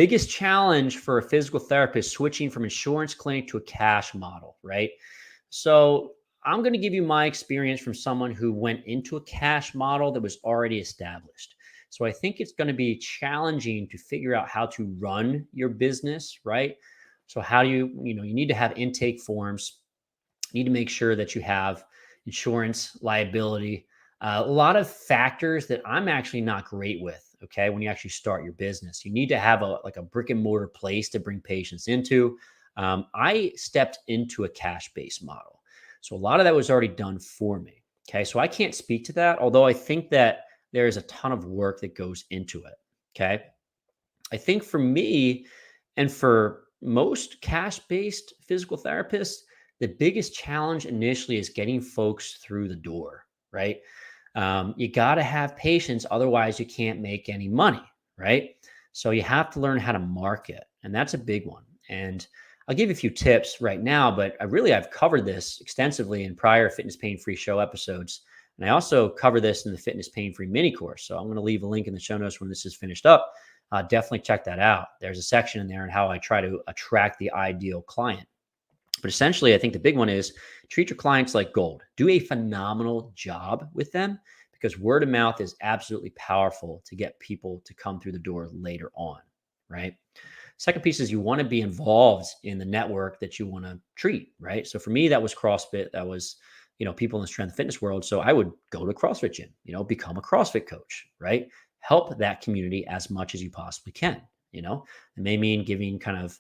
biggest challenge for a physical therapist switching from insurance clinic to a cash model, right? So I'm going to give you my experience from someone who went into a cash model that was already established. So I think it's going to be challenging to figure out how to run your business, right? So how do you need to have intake forms. You need to make sure that you have insurance, liability, a lot of factors that I'm actually not great with. Okay, when you actually start your business, you need to have a brick and mortar place to bring patients into. I stepped into a cash based model, so a lot of that was already done for me. Okay, so I can't speak to that, although I think that there is a ton of work that goes into it. Okay, I think for me and for most cash based physical therapists, the biggest challenge initially is getting folks through the door, right? You got to have patience. Otherwise, you can't make any money, right? So you have to learn how to market. And that's a big one. And I'll give you a few tips right now, but I've covered this extensively in prior Fitness Pain Free Show episodes. And I also cover this in the Fitness Pain Free Mini Course. So I'm going to leave a link in the show notes when this is finished up. Definitely check that out. There's a section in there on how I try to attract the ideal client. But essentially, I think the big one is treat your clients like gold. Do a phenomenal job with them, because word of mouth is absolutely powerful to get people to come through the door later on, right? Second piece is you want to be involved in the network that you want to treat, right? So for me, that was CrossFit. That was, people in the strength and fitness world. So I would go to a CrossFit gym, become a CrossFit coach, right? Help that community as much as you possibly can. It may mean giving kind of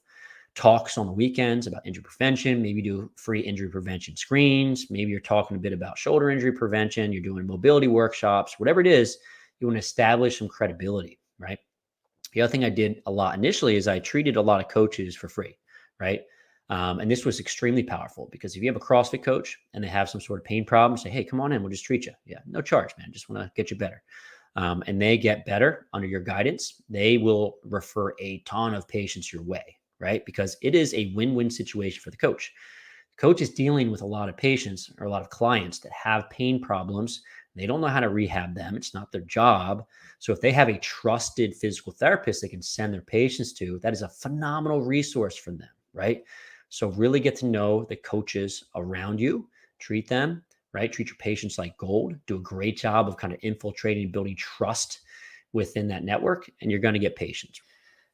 talks on the weekends about injury prevention, maybe do free injury prevention screens. Maybe you're talking a bit about shoulder injury prevention. You're doing mobility workshops, whatever it is, you want to establish some credibility, right? The other thing I did a lot initially is I treated a lot of coaches for free, right? And this was extremely powerful, because if you have a CrossFit coach and they have some sort of pain problem, say, hey, come on in, we'll just treat you. Yeah, no charge, man. Just want to get you better. And they get better under your guidance. They will refer a ton of patients your way, right? Because it is a win-win situation for the coach. The coach is dealing with a lot of patients or a lot of clients that have pain problems. They don't know how to rehab them. It's not their job. So if they have a trusted physical therapist they can send their patients to, that is a phenomenal resource for them, right? So really get to know the coaches around you, treat them, right? Treat your patients like gold. Do a great job of kind of infiltrating and building trust within that network, and you're going to get patients.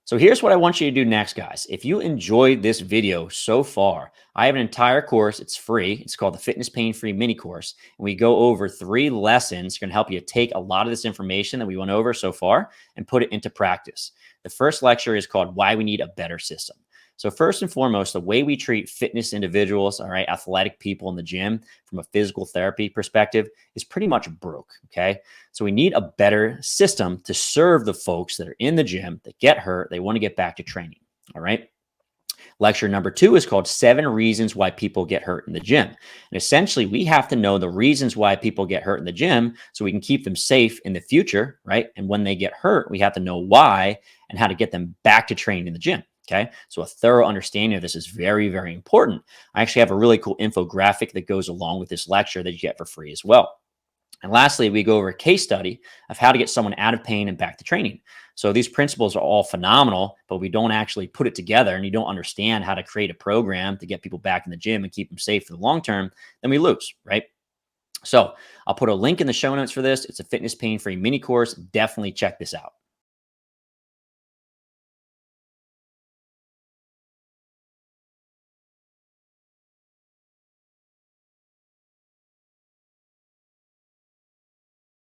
So here's what I want you to do next, guys. If you enjoyed this video so far, I have an entire course. It's free. It's called the Fitness Pain Free Mini Course. And we go over 3 lessons going to help you take a lot of this information that we went over so far and put it into practice. The first lecture is called Why We Need a Better System. So first and foremost, the way we treat fitness individuals, all right, athletic people in the gym from a physical therapy perspective is pretty much broke, okay? So we need a better system to serve the folks that are in the gym that get hurt. They want to get back to training, all right? Lecture number 2 is called 7 Reasons Why People Get Hurt in the Gym. And essentially, we have to know the reasons why people get hurt in the gym so we can keep them safe in the future, right? And when they get hurt, we have to know why and how to get them back to training in the gym. Okay, so a thorough understanding of this is very, very important. I actually have a really cool infographic that goes along with this lecture that you get for free as well. And lastly, we go over a case study of how to get someone out of pain and back to training. So these principles are all phenomenal, but we don't actually put it together and you don't understand how to create a program to get people back in the gym and keep them safe for the long term, then we lose, right? So I'll put a link in the show notes for this. It's a Fitness Pain Free Mini Course. Definitely check this out.